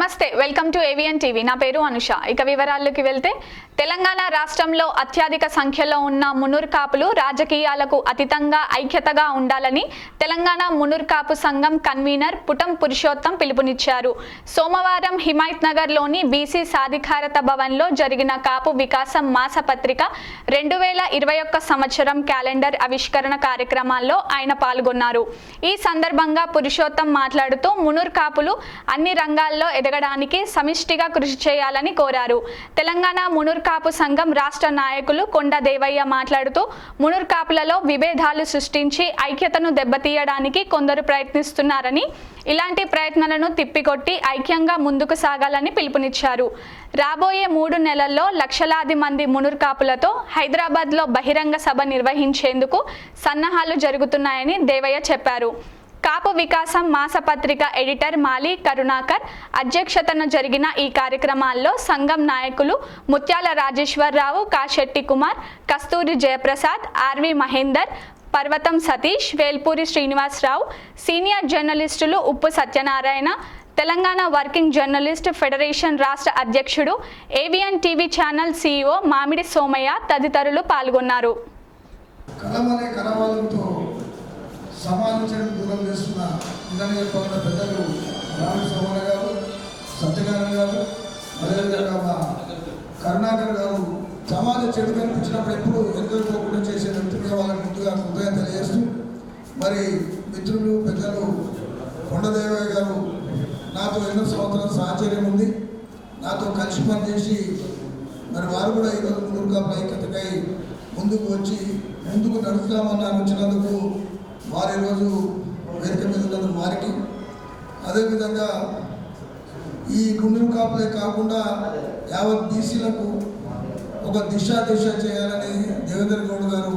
నమస్తే, welcome to AVN TV. నా పేరు అనుష. ఇక వివరాల్లోకి వెళ్తే, తెలంగాణ రాష్ట్రంలో అత్యధిక సంఖ్యలో ఉన్న మునూర్ కాపులు రాజకీయాలకు అతీతంగా ఐక్యతగా ఉండాలని తెలంగాణ మునూర్ కాపు సంఘం కన్వీనర్ పుటం పురుషోత్తం పిలుపునిచ్చారు. సోమవారం హిమాయత్ నగర్లోని బీసీ సాధికారత భవన్లో జరిగిన కాపు వికాసం మాసపత్రిక 2021 సంవత్సరం క్యాలెండర్ ఆవిష్కరణ కార్యక్రమాల్లో ఆయన పాల్గొన్నారు. ఈ సందర్భంగా పురుషోత్తం మాట్లాడుతూ మునూర్ కాపులు అన్ని రంగాల్లో ఎదగడానికి సమిష్టిగా కృషి చేయాలని కోరారు. తెలంగాణ మునూర్ కాపు సంఘం రాష్ట్ర నాయకులు కొండ దేవయ్య మాట్లాడుతూ మునూర్ కాపులలో విభేదాలు సృష్టించి ఐక్యతను దెబ్బతీయడానికి కొందరు ప్రయత్నిస్తున్నారని, ఇలాంటి ప్రయత్నాలను తిప్పికొట్టి ఐక్యంగా ముందుకు సాగాలని పిలుపునిచ్చారు. రాబోయే 3 నెలల్లో లక్షలాది మంది మునూర్ కాపులతో హైదరాబాద్లో బహిరంగ సభ నిర్వహించేందుకు సన్నాహాలు జరుగుతున్నాయని దేవయ్య చెప్పారు. కాపు వికాసం మాసపత్రిక ఎడిటర్ మాలి కరుణాకర్ అధ్యక్షతన జరిగిన ఈ కార్యక్రమాల్లో సంఘం నాయకులు ముత్యాల రాజేశ్వరరావు, కాశెట్టి కుమార్, కస్తూరి జయప్రసాద్, ఆర్వి మహేందర్, పర్వతం సతీష్, వేల్పూరి శ్రీనివాసరావు, సీనియర్ జర్నలిస్టులు ఉప్పు Satyanarayana, Telangana working journalist federation రాష్ట్ర అధ్యక్షుడు, ఏవిఎన్ టీవీ ఛానల్ CEO మామిడి సోమయ్య తదితరులు పాల్గొన్నారు. సమాజం దూరం చేస్తున్న నిజంగా చెప్పాలంటే పెద్దలు రామి సోమయ్య గారు, సత్యనారాయణ గారు, అదేవిధంగా మా కరుణాకర్ గారు సమాజ చెడు కనిపించినప్పుడు ఎప్పుడు ఎంతోకుండా చేసే వ్యక్తులుగా వాళ్ళకి ముందుగా హృదయం తెలియజేస్తూ, మరి మిత్రులు పెద్దలు కొండదేవయ్య గారు నాతో ఎన్నో సంవత్సరాల సాహచర్యం ఉంది, నాతో కలిసి పనిచేసి మరి వారు కూడా ఈరోజు మునూర్ కాపుల ఐక్యతకై ముందుకు వచ్చి ముందుకు నడుస్తామని వచ్చినందుకు వారు ఈరోజు వేదిక మీద ఉన్నందుకు వారికి, అదేవిధంగా ఈ మునూర్ కాపులే కాకుండా యావత్ బీసీలకు ఒక దిశ చేయాలని దేవేంద్ర గౌడ్ గారు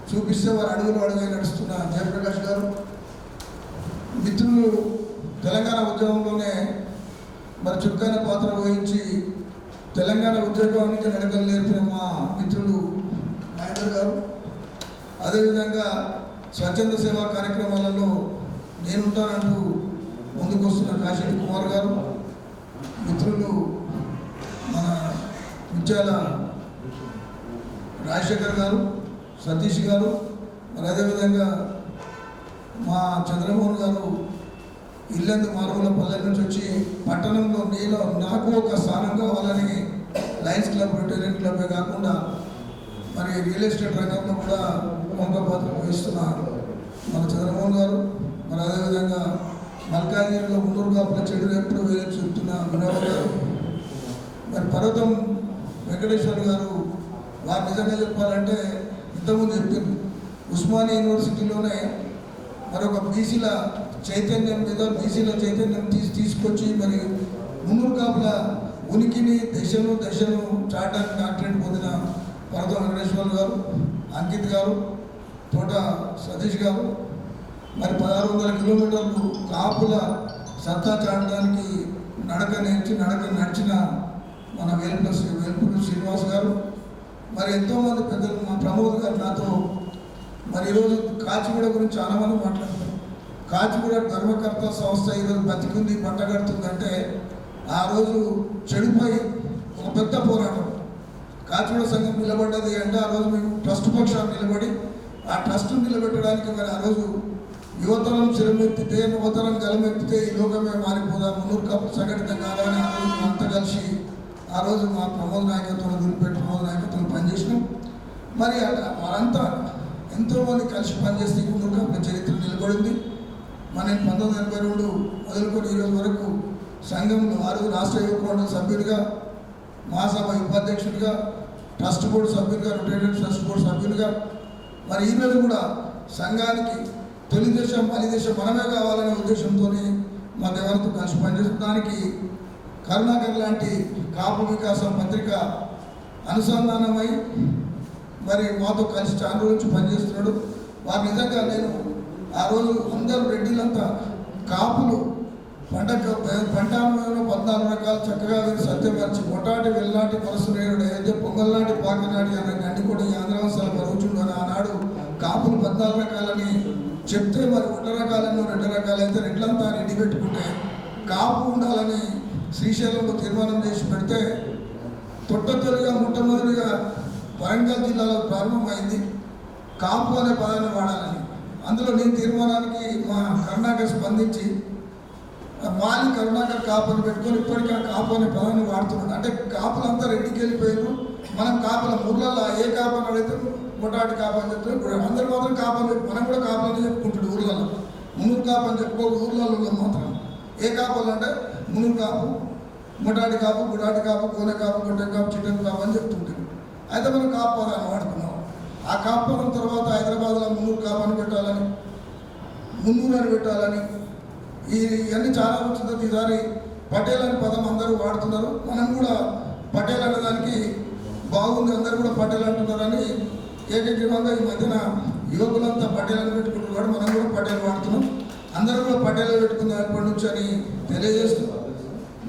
చూపిస్తే వారు అడుగులు నడుస్తున్న జయప్రకాష్ గారు మిత్రులు తెలంగాణ ఉద్యమంలోనే మరి చురుకైన పాత్ర వహించి తెలంగాణ ఉద్యోగానికి నడకలు నేర్పిన మా మిత్రులు నాయుడు గారు, అదేవిధంగా స్వచ్ఛంద సేవా కార్యక్రమాలలో నేనుంటానంటూ ముందుకు వస్తున్న కాశెట్టి కుమార్ గారు, మిత్రులు మన ముత్యాల రాజశేఖర్ గారు, సతీష్ గారు, మరి అదేవిధంగా మా చంద్రమోహన్ గారు ఇల్లందు మారుమూల పల్లెల నుంచి వచ్చి పట్టణంలో నాకు ఒక స్థానం కావాలని లయన్స్ క్లబ్, రొటేరియన్ క్లబ్బే కాకుండా మరి రియల్ ఎస్టేట్ రంగంలో కూడా ప్రముఖ పాత్ర వహిస్తున్నారు మన చంద్రమోహన్ గారు, మరి అదేవిధంగా మల్కాజ్గిరిలో మునూర్ కాపుల చెడు ఎప్పుడు వేరే చెప్తున్న వినోద్ గారు, మరి పర్వతం వెంకటేశ్వర్ గారు వారు నిజంగా చెప్పాలంటే ఇంతకుముందు చెప్పింది ఉస్మానియా యూనివర్సిటీలోనే మరొక బీసీల చైతన్యం మీద బీసీల చైతన్యం తీసుకొచ్చి మరి మునూర్ కాపుల ఉనికిని దశను చాటానికి డాక్టరేట్ పొందిన పర్వతం వెంకటేశ్వర్ గారు, అంకిత్ గారు, తోట సతీష్ గారు, మరి 1600 కిలోమీటర్లు కాపుల సత్తా చాటడానికి నడిచిన మన వేల్పూరి శ్రీనివాస్ గారు, మరి ఎంతోమంది పెద్దలు మా ప్రమోద్ గారు నాతో మరి ఈరోజు కాచిగూడ గురించి చాలామంది మాట్లాడతారు. కాచిగూడ ధర్మకర్త సంస్థ ఈరోజు బతికింది, పట్టగడుతుందంటే ఆ రోజు చెడుపై ఒక పెద్ద పోరాటం కాచిగూడ సంఘం నిలబడ్డది అంటే ఆ రోజు మేము ట్రస్ట్ పక్షాన్ని నిలబడి ఆ ట్రస్ట్ను నిలబెట్టడానికి మరి ఆ రోజు యువతరం శిరమెత్తితే నవతరం గలమెత్తితే ఈ లోకమే మారిపోదాం, మునూర్ కాపులు సంఘటితం కావాలని ఆ రోజు అంతా కలిసి ఆ రోజు మా ప్రమోద్ నాయకత్వంలో దులిపెట్టి ప్రమోద్ నాయకత్వంలో పనిచేసినాం. మరి వారంతా ఎంతోమంది కలిసి పనిచేస్తే మునూర్ కాపుల చరిత్ర నిలబడింది. మన 1982 మొదలుకొని ఈరోజు వరకు సంఘంలో 6 రాష్ట్ర యువక మండలి సభ్యులుగా, మహాసభ ఉపాధ్యక్షుడిగా, ట్రస్ట్ బోర్డు సభ్యులుగా, రొటేరియన్ ట్రస్ట్ బోర్డు సభ్యులుగా, మరి ఈరోజు కూడా సంఘానికి తొలి దేశం మలి దేశం మనమే కావాలనే ఉద్దేశంతో మా దేవతతో కలిసి పనిచేయడానికి కరుణాకర్ లాంటి కాపు వికాసం పత్రిక అనుసంధానమై మరి మాతో కలిసి చాలా రోజు నుంచి పనిచేస్తున్నాడు. వారు నిజంగా నేను ఆ రోజు అందరూ రెడ్డిలంతా కాపులు పంటాలలో 14 రకాలు చక్కగా వీరు సత్యపరిచి పొటాటి వెల్లాంటి పరశురేయుడు అయితే పొంగల్లాంటి పాకనాటి అనే గండి కూడా ఈ ఆంధ్రవంశాల పరుగుచుండు అని ఆనాడు కాపులు 14 రకాలని చెప్తే మరి 1 రకాలను 2 రకాలైతే రెడ్లంతా రెడ్డి పెట్టుకుంటే కాపు ఉండాలని శ్రీశైలంలో తీర్మానం చేసి పెడితే మొట్టమొదటిగా వరంగల్ జిల్లాలో ప్రారంభమైంది కాపు అనే పదాన్ని వాడాలని. అందులో నేను తీర్మానానికి మా కరుణాకర్ స్పందించి మాలి కరుణాకర్ కాపు అని పెట్టుకొని ఇప్పటికీ ఆ కాపు అనే పదాన్ని వాడుతున్నాడు. అంటే కాపులంతా రెడ్డికి వెళ్ళిపోయారు, మనం కాపుల ఊర్లలో ఏ కాపు అని అడిగితే ముటాటి కాపు అని చెప్తే అందరు మాత్రం కాపు అని మనం కూడా కాపు అని చెప్పుకుంటాడు ఊర్లలో. మున్నూరు కాపు అని చెప్పుకో ఊర్లలో మాత్రం ఏ కాపులు అంటే మున్నూరు కాపు, ముటాటి కాపు, గుడాటి కాపు, కోనె కాపు, గొడ్డె కాపు, చిట్టెన్ కాపు అని చెప్తుంటాడు. అయితే మనం కాపు పదాన్ని వాడుకున్నాం. ఆ కాపు పదం తర్వాత హైదరాబాద్లో మున్నూరు కాపు అని పెట్టాలని, మున్నూరు అని పెట్టాలని ఇవన్నీ చాలా వచ్చింది. ఈసారి పటేల్ అనే పదం అందరూ వాడుతున్నారు. మనం కూడా పటేల్ అనేదానికి బాగుంది, అందరూ కూడా పటేల్ అంటున్నారని ఏకగ్రీవంగా ఈ మధ్యన యువకులంతా పటేల్ అని పెట్టుకుంటున్నారు. మనం కూడా పటేల్ వాడుతున్నాం, అందరూ కూడా పటేల్ పెట్టుకుందాం ఎప్పటి నుంచి అని తెలియజేస్తూ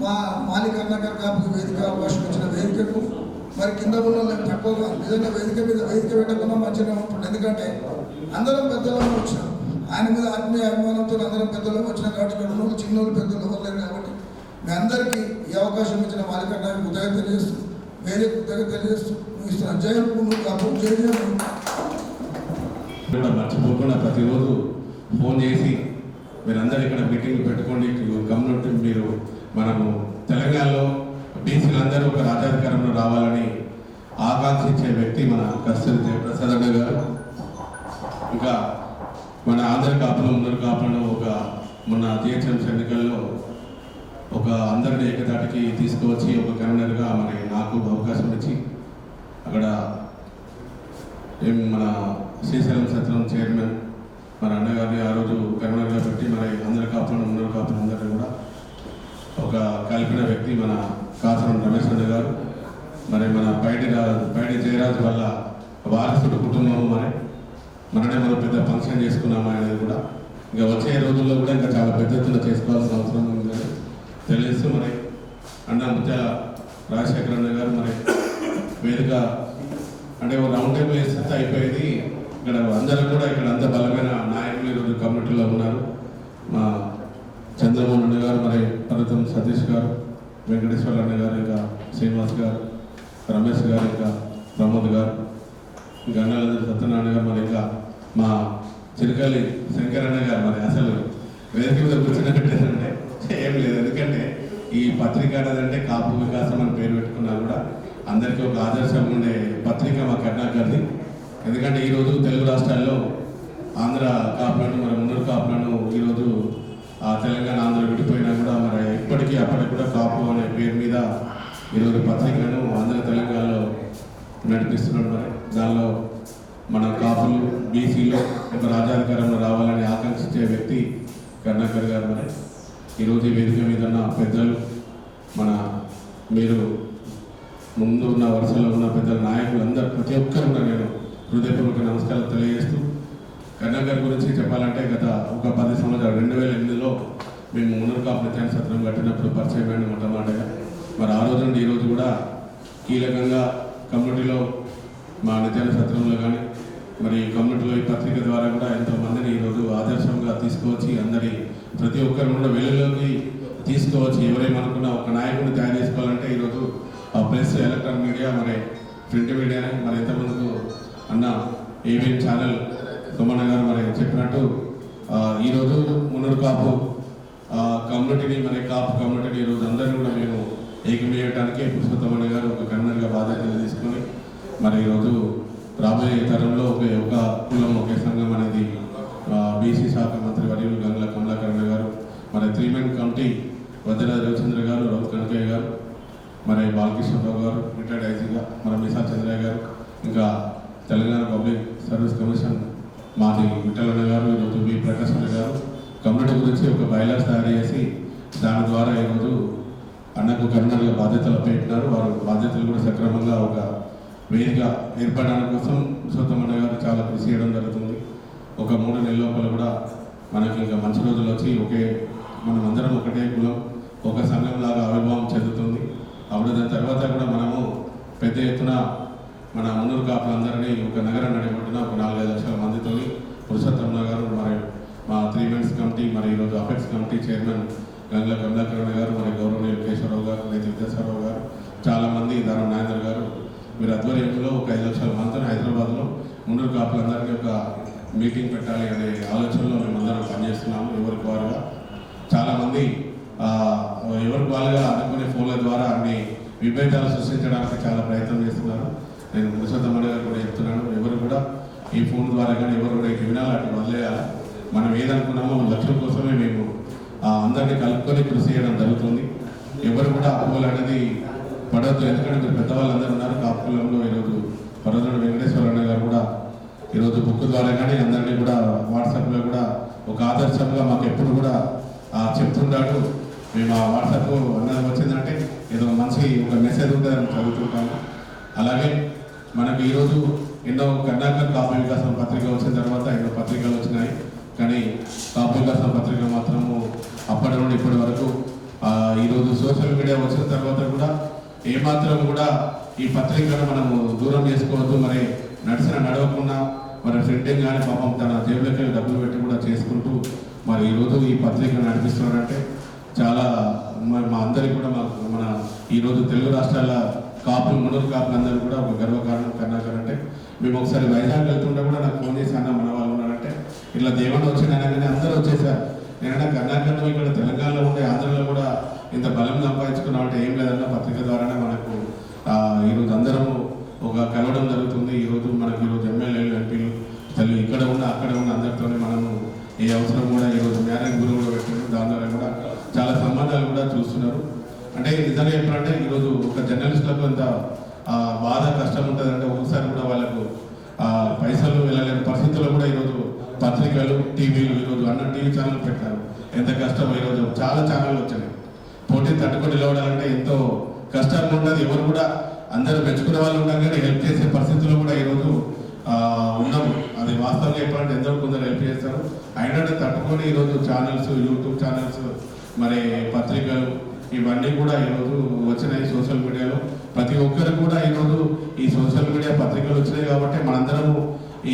మా మాలి కరుణాకర్ కాపుకి వేదిక అవకాశం ఇచ్చిన వేదికకు మరి కింద ఉన్న వాళ్ళకి తక్కువగా నిజంగా వేదిక మీద వేదిక పెట్టకుండా మంచిగా ఉంటుంది. ఎందుకంటే అందరం పెద్దలను వచ్చినాం, ఆయన మీద ఆత్మీయ అభిమానంతో అందరం పెద్దలు వచ్చినాం కాబట్టి ఇక్కడ ఉన్న చిన్నోళ్ళు పెద్దలు ఇవ్వలేరు. కాబట్టి మీ అందరికీ ఈ అవకాశం ఇచ్చిన మాలి కరుణాకర్ ఉదయం తెలియజేస్తూ వేదిక ఉదయం తెలియజేస్తూ ఇస్తున్నాను. జై మున్నూరు కాపు, జై జై మర్చిపోకుండా ప్రతిరోజు ఫోన్ చేసి మీరందరూ ఇక్కడ మీటింగ్ పెట్టుకోండి, కమ్యూనిటీ మీరు మనము తెలంగాణలో బీసీలందరూ ఒక రాజ్యాధికారంలో రావాలని ఆకాంక్షించే వ్యక్తి మన కస్తూరి దేవప్రసాద్ అన్న గారు. ఇంకా మన ఆంధ్ర కాపులు మున్నూరు కాపులను ఒక మొన్న జిహెచ్ఎంసీ ఎన్నికల్లో ఒక అందరినీ ఏకతాటికి తీసుకువచ్చి ఒక కన్వీనర్గా మరి నాకు అవకాశం ఇచ్చి అక్కడ మన శ్రీశైలం సత్రం చైర్మన్ మన అన్నగారిని ఆ రోజు కన్వీనర్గా పెట్టి మరి అందరి కాపులను మున్నూరు కాపులు అందరినీ కూడా ఒక కలిపిన వ్యక్తి మన కాసరం రమేష్ అన్న గారు. మరి మన పైడి జయరాజు వల్ల వారసుడు కుటుంబం మరి మననే మనం పెద్ద ఫంక్షన్ చేసుకున్నాము అనేది కూడా ఇంకా వచ్చే రోజుల్లో కూడా ఇంకా చాలా పెద్ద ఎత్తున చేసుకోవాల్సిన అవసరం ఉందని తెలియజేస్తూ మరి అన్న ముత్యాల రాజశేఖర అన్న గారు మరి వేదిక అంటే ఒక రౌండ్ టేబుల్ వేస్తే అయిపోయేది. ఇక్కడ అందరూ కూడా ఇక్కడ అంత బలమైన నాయకులు ఈరోజు కమ్యూనిటీలో ఉన్నారు. మా చంద్రమోహన్ అన్న గారు, మరి పర్వతం సతీష్ గారు, వెంకటేశ్వర అన్న గారు, ఇంకా శ్రీనివాస్ గారు, రమేష్ గారు, ఇంకా ప్రమోద్ గారు, ఇంకా అన్నల సత్యనారాయణ గారు, మరి ఇంకా మా చిరకలి శంకరన్న గారు. మరి అసలు వేదిక మీద కూర్చున్నట్టేదంటే ఏం లేదు, ఎందుకంటే ఈ పత్రిక అనేదంటే కాపు వికాసం అని పేరు పెట్టుకున్నా కూడా అందరికీ ఒక ఆదర్శం ఉండే పత్రిక మా కరుణాకర్ది. ఎందుకంటే ఈరోజు తెలుగు రాష్ట్రాల్లో ఆంధ్ర కాపులను మరి మున్నూరు కాపులను ఈరోజు ఆ తెలంగాణ ఆంధ్ర విడిపోయినా కూడా మరి ఇప్పటికీ అప్పటికి కూడా కాపు అనే పేరు మీద ఈరోజు పత్రికను ఆంధ్ర తెలంగాణలో నడిపిస్తున్నాడు. మరి దానిలో మన కాపులు బీసీలో ఒక రాజ్యాధికారంలో రావాలని ఆకాంక్షించే వ్యక్తి కరుణాకర్ గారు. మరి ఈరోజు ఈ వేదిక మీద ఉన్న పెద్దలు మన మీరు ముందు ఉన్న వరుసలో ఉన్న పెద్దల నాయకులు అందరూ ప్రతి ఒక్కరు కూడా నేను హృదయపూర్వక నమస్కారాలు తెలియజేస్తూ కరుణాకర్ గురించి చెప్పాలంటే గత ఒక 10 సంవత్సరాలు 2008లో మేము మున్నూరు కాపు నిత్యాన సత్రం కట్టినప్పుడు పరిచయం అయిన మొట్టమొదటిగా మరి ఆ రోజు నుండి ఈరోజు కూడా కీలకంగా కమ్యూనిటీలో మా నిత్యాన సత్రంలో కానీ మరి కమ్యూనిటీలో ఈ పత్రిక ద్వారా కూడా ఎంతోమందిని ఈరోజు ఆదర్శంగా తీసుకువచ్చి అందరి ప్రతి ఒక్కరు కూడా వెలుగులోకి తీసుకువచ్చి ఎవరేమనుకున్నా ఒక నాయకుడిని తయారు చేసుకోవాలంటే ఈరోజు ఆ ప్రెస్, ఎలక్ట్రానిక్ మీడియా, మరి ప్రింట్ మీడియానే మరి ఎంతమందికి అన్న ఏబిఎన్ ఛానల్ సోమన్న గారు మరి చెప్పినట్టు ఈరోజు మున్నూరు కాపు కమ్యూనిటీని మరి కాపు కమ్యూనిటీని ఈరోజు అందరినీ కూడా మేము ఏకమేయటానికి పురుషోత్తమన్న గారు ఒక కన్వీనర్గా బాధ్యతలు తీసుకొని మరి ఈరోజు రాబోయే తరంలో ఒక కులం ఒకే సంఘం అనేది బీసీ శాఖ మంత్రి వర్యులు గంగుల కమలాకరణ గారు, మరి 3 కమిటీ వద్దరాజ రవిచంద్ర గారు, రౌత్ కనకయ్య గారు, మరి బాలకృష్ణరావు గారు రిటైర్డ్ ఐజీగా, మరి మిసా చంద్రయ్య గారు, ఇంకా తెలంగాణ పబ్లిక్ సర్వీస్ కమిషన్ మాది విఠలన్న గారు, ఈరోజు బి ప్రకాశ్ గారు కమ్యూనిటీ గురించి ఒక బైలాస్ తయారు చేసి దాని ద్వారా ఈరోజు అన్నకు కన్వీనర్గా బాధ్యతలు పెట్టినారు. వారు బాధ్యతలు కూడా సక్రమంగా ఒక వేదిక ఏర్పడడానికి కోసం పురుషోత్తమన్న గారు చాలా కృషి చేయడం జరుగుతుంది. ఒక 3 నెలల లోపల కూడా మనకి ఇంకా మంచి రోజులు వచ్చి మనం అందరం ఒకటే కులం ఒక సంఘంలాగా ఆవిర్భావం చెందుతుంది. అప్పుడు దాని తర్వాత కూడా మనము పెద్ద ఎత్తున మన మున్నూరు కాపులందరినీ ఒక నగరం నడిపడిన ఒక 4-5 లక్షల మందితో పురుషోత్తమన్న గారు, మరి మా 3 కమిటీ, మరి ఈరోజు అపెక్స్ కమిటీ చైర్మన్ గంగల కమలాకరణ గారు, మరి గౌరవనీయులు కేశవరావు గారు, రైతు విద్యాసారావు గారు, చాలామంది దానం నాగేంద్ర గారు, మీరు ఆధ్వర్యంలో ఒక 5 లక్షల మందితో హైదరాబాద్లో మున్నూరు కాపులందరికీ ఒక మీటింగ్ పెట్టాలి అనే ఆలోచనలో మేమందరం పనిచేస్తున్నాము. ఎవరికి వారుగా చాలామంది ఎవరికి వాళ్ళుగా అనుకునే ఫోన్ల ద్వారా అన్ని విభేదాలు సృష్టించడానికి చాలా ప్రయత్నం చేస్తున్నారు. నేను ముసతమ్మడి గారు కూడా చెప్తున్నాను, ఎవరు కూడా ఈ ఫోన్ ద్వారా కానీ ఎవరు కూడా వినాలి అటు వదిలేయాలి. మనం ఏదనుకున్నామో లక్ష్యం కోసమే మేము అందరినీ కలుపుకొని కృషి చేయడం జరుగుతుంది. ఎవరు కూడా అపోలు అనేది పడవద్దు, ఎందుకంటే మీరు పెద్దవాళ్ళందరూ ఉన్నారు. కాపులంలో ఈరోజు పర్వతుడు వెంకటేశ్వర అన్న గారు కూడా ఈరోజు బుక్ ద్వారా కానీ అందరినీ కూడా వాట్సాప్లో కూడా ఒక ఆదర్శంగా మాకు ఎప్పుడు కూడా చెప్తుంటాడు. మేము ఆ వాట్సాప్ అన్నది వచ్చిందంటే ఏదో మంచి ఒక మెసేజ్ ఉంటుందని చదువుతుంటాము. అలాగే మనకు ఈరోజు ఎన్నో కర్ణాకర్ కాపు వికాసం పత్రిక వచ్చిన తర్వాత ఎన్నో పత్రికలు వచ్చినాయి, కానీ కాపు వికాసం పత్రిక మాత్రము అప్పటి నుండి ఇప్పటి వరకు ఈరోజు సోషల్ మీడియా వచ్చిన తర్వాత కూడా ఏమాత్రం కూడా ఈ పత్రికను మనము దూరం చేసుకోవద్దు. మరి నడవకుండా మరి ఫ్రెండింగ్ కానీ పాపం తన జేబులకి డబ్బులు పెట్టి కూడా చేసుకుంటూ మరి ఈరోజు ఈ పత్రిక నడిపిస్తున్నారంటే చాలా మా అందరికీ కూడా మన ఈరోజు తెలుగు రాష్ట్రాల కాపులు మున్నూరు కాపులు అందరూ కూడా ఒక గర్వకారణం కర్ణాకర్ అంటే. మేము ఒకసారి వైజాగ్ వెళ్తుంటే కూడా నాకు ఫోన్ చేసి అన్న మన వాళ్ళు ఉన్నారంటే ఇట్లా దేవుడు వచ్చిందైనా కానీ అందరూ వచ్చేసారు. నేనైనా కర్ణాకర్లో ఇక్కడ తెలంగాణలో ఉండే ఆంధ్రలో కూడా ఇంత బలం సంపాదించుకున్నాం అంటే ఏం లేదన్న పత్రిక ద్వారానే మనకు ఈరోజు అందరము ఒక కలవడం జరుగుతుంది. ఈరోజు మనకు ఈరోజు ఎమ్మెల్యేలు ఎంపీలు తల్లి ఇక్కడ ఉన్న అక్కడ ఉన్న అందరితోనే మనము ఏ అవసరం కూడా ఈరోజు మ్యారేజ్ గురి కూడా పెట్టినారు. దాని ద్వారా కూడా చాలా సంబంధాలు కూడా చూస్తున్నారు. అంటే నిజంగా చెప్పాలంటే ఈరోజు ఒక జర్నలిస్టులకు అంత బాధ కష్టం ఉంటుందంటే ఒకసారి కూడా వాళ్ళకు పైసలు వెళ్ళలేని పరిస్థితుల్లో కూడా ఈరోజు పత్రికలు టీవీలు ఈరోజు అన్న టీవీ ఛానల్ పెట్టారు. ఎంత కష్టం ఈరోజు చాలా ఛానళ్ళు వచ్చినాయి. పోటీ తట్టుకొని నిలవడాలంటే ఎంతో కష్టంగా ఉన్నది. ఎవరు కూడా అందరూ మెచ్చుకునే వాళ్ళు ఉన్నారు కానీ హెల్ప్ చేసే పరిస్థితుల్లో కూడా ఈరోజు ఉన్నాము. అది వాస్తవంగా చెప్పాలంటే ఎంతో కొందరు హెల్ప్ చేస్తారు. అయినా తట్టుకొని ఈరోజు ఛానల్స్, యూట్యూబ్ ఛానల్స్, మరి పత్రికలు ఇవన్నీ కూడా ఈరోజు వచ్చినాయి సోషల్ మీడియాలో. ప్రతి ఒక్కరు కూడా ఈరోజు ఈ సోషల్ మీడియా పత్రికలు వచ్చినాయి కాబట్టి మనందరము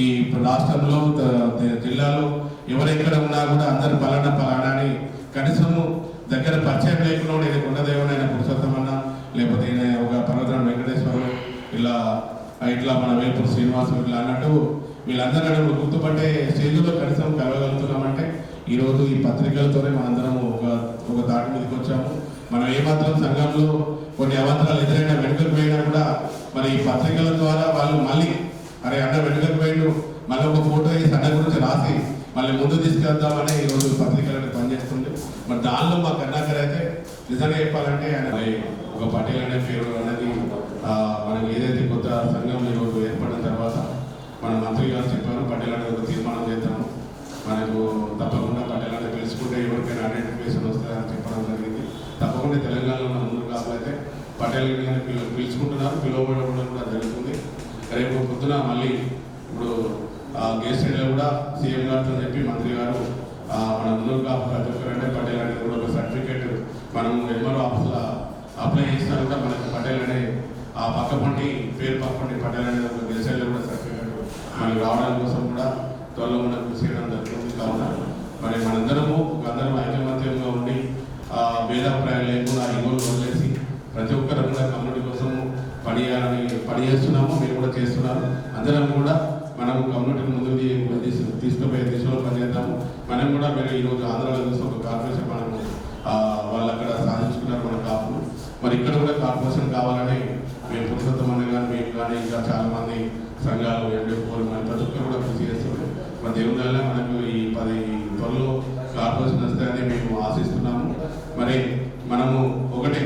ఈ రాష్ట్రంలో జిల్లాలో ఎవరెక్కడ ఉన్నా కూడా అందరు పలానా అని కనీసము దగ్గర పరిచయం లేకుండా నేను కొండదేవనైనా పురుషోత్తమన్న లేకపోతే ఒక పర్వతరాడు వెంకటేశ్వరం ఇట్లా మన వేపూరు శ్రీనివాసం ఇట్లా అన్నట్టు వీళ్ళందరూ గుర్తుపట్టే స్టేజ్లో కనీసం కలవగలుగుతున్నామంటే ఈరోజు ఈ పత్రికలతోనే మనందరం ఒక దాటి మీదకి వచ్చాము. మనం ఏమాత్రం సంఘంలో కొన్ని అవాంతరాలు ఎదురైనా వెనుకకు పోయినా కూడా మరి ఈ పత్రికల ద్వారా వాళ్ళు మళ్ళీ అరే అన్న వెనుకకు పోయిండు మళ్ళీ ఒక ఫోటో వేసి అన్న గురించి రాసి మళ్ళీ ముందు తీసుకెళ్దామని ఈరోజు పత్రికలను పనిచేస్తుంది. మరి దానిలో మా కర్ణాకర్ అయితే నిజంగా చెప్పాలంటే ఆయన ఒక పటేల్ అనే పేరు అనేది మనకి ఏదైతే కొత్త సంఘం ఈరోజు ఏర్పడిన తర్వాత మన మంత్రి గారు చెప్పారు పటేల్ అనేది ఒక తీర్మానం చేస్తాము, మనకు తప్పకుండా పటేల్ అనేది తెలుసుకుంటే ఎవరికైనా ఐడెంటిఫికేషన్ వస్తుందని చెప్పడం జరిగింది. తప్పకుండా తెలంగాణలో ఉన్న ముందు కాకపోతే పటేల్ గారిని పిలుచుకుంటున్నారు, పిలువబడడం కూడా జరుగుతుంది. రేపు పొద్దున మళ్ళీ ఇప్పుడు గెస్ట్ కూడా సీఎం గారితో చెప్పి మంత్రి గారు మన ముందు కాపు ప్రతి ఒక్కరంటే పటేల్ అనేది కూడా ఒక సర్టిఫికేట్ మనం ఎంఆర్ఓ ఆఫీస్లో అప్లై చేసినా కూడా మనకి పటేల్ అనే ఆ పక్కపండి పేరు పక్కపండి పటేల్ అనేది ఒక గెస్ట్లో కూడా సర్టిఫికేట్ మనకి రావడం కోసం కూడా త్వరలో మనం కృషి చేయడం జరుగుతుంది. కావున మరి మనందరము అందరం ఐకమత్యంగా ఉండి భేదాభిప్రాయాలు లేకుండా ఈగోలు వదిలేసి ప్రతి ఒక్కరు కూడా కమ్యూనిటీ కోసం పనిచేస్తున్నాము. మీరు కూడా చేస్తున్నారు. అందరం కూడా మనము కమ్యూనిటీని ముందుకు తీసుకుపోయే దిశలో పనిచేద్దాము. మనం కూడా మీరు ఈరోజు ఆంధ్రాలో చూస్తే ఒక కార్పొరేషన్ మనము వాళ్ళు అక్కడ సాధించుకున్నారు మన కాపులు. మరి ఇక్కడ కూడా కార్పొరేషన్ కావాలని మేము పురుషోత్తమన్న కానీ మేము కానీ ఇంకా చాలామంది సంఘాలు ఎండేపోలు మన ప్రతి ఒక్కరు కూడా కృషి చేస్తున్నాం. మన దేవుని వల్ల మనకు ఈ 10 త్వరలో కార్పొరేషన్ వస్తాయని మేము ఆశిస్తున్నాము. మరి మనము ఒకటే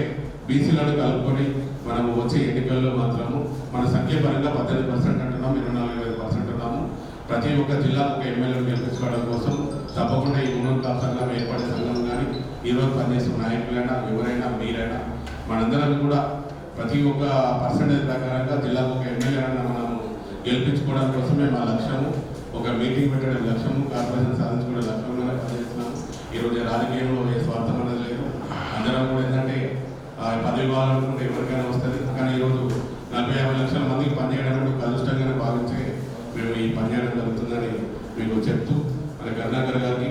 బీసీలను కలుపుకొని మనము వచ్చే ఎన్నికల్లో మాత్రము మన సంఖ్య పరంగా 18% అంటున్నాము, 24-25% ఉన్నాము. ప్రతి ఒక్క జిల్లాకు ఒక ఎమ్మెల్యేలు గెలిపించుకోవడం కోసం తప్పకుండా ఈ మున్నూరు కాపు సంఘం ఏర్పడే సంఘం కానీ ఈరోజు పనిచేస్తున్న నాయకులైనా ఎవరైనా మీరైనా మనందరం కూడా ప్రతి ఒక్క పర్సెంటేజ్ ప్రకారంగా జిల్లాకు ఒక ఎమ్మెల్యేలను మనము గెలిపించుకోవడం కోసమే మా లక్ష్యము. ఒక మీటింగ్ పెట్టడం లక్ష్యము, కార్పొరేషన్ సాధించుకునే లక్ష్యంగానే పనిచేస్తున్నాము. ఈరోజు రాజకీయంలో ఏ స్వార్థం అనేది లేదు. అందరం కూడా ఏంటంటే పదవి కావాలనుకుంటే ఎవరికైనా వస్తుంది. కానీ ఈరోజు 40-50 లక్షల మందికి పనిచేయడం కూడా కలుష్టంగానే భావించి మేము ఈ పనిచేయడం జరుగుతుందని మీకు చెప్తూ మన కరుణాకర్ గారికి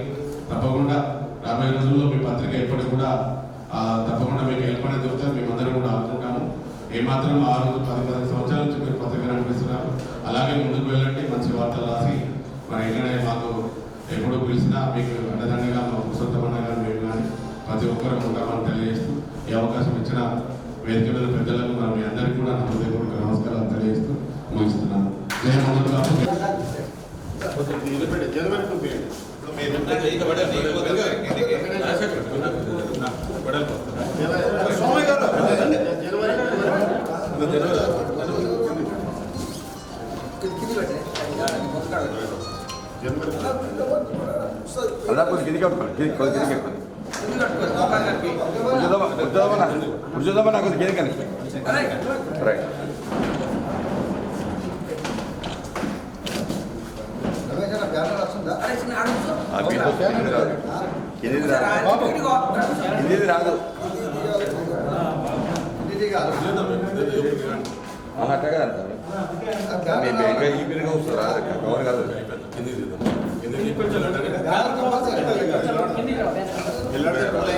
తప్పకుండా రాబోయే రోజుల్లో మీ పత్రిక ఎప్పటికి కూడా తప్పకుండా మీకు హెల్ప్ అనేది దొరుకుతుంది. మేమందరం కూడా ఆడుకుంటాము. ఏమాత్రం ఆ రోజు 10 సంవత్సరాల నుంచి మీరు పత్రిక నడిపిస్తున్నారు. అలాగే ముందుకు వెళ్ళండి, మంచి వార్తలు రాసి మరి ఎక్కడే మాకు ఎప్పుడు పిలిచినా మీకు అండదండగా మా సొంతమన్న కానీ మేము కానీ ప్రతి ఒక్కరూ ఉంటామని తెలియజేస్తూ ఈ అవకాశం ఇచ్చిన వేదిక మీద పెద్దలకు మరి మీ అందరికీ కూడా నా హృదయపూర్వక నమస్కారాలు తెలియజేస్తూ ముగిస్తున్నాను. జయ ముందు అలా కొద్ది కిందికి కూర్చోదామా నాకు కొద్ది కిందికి రైట్. కింది రాదు అట్లా కదా ఈ పేరుగా వస్తారా కవర్ కాదు.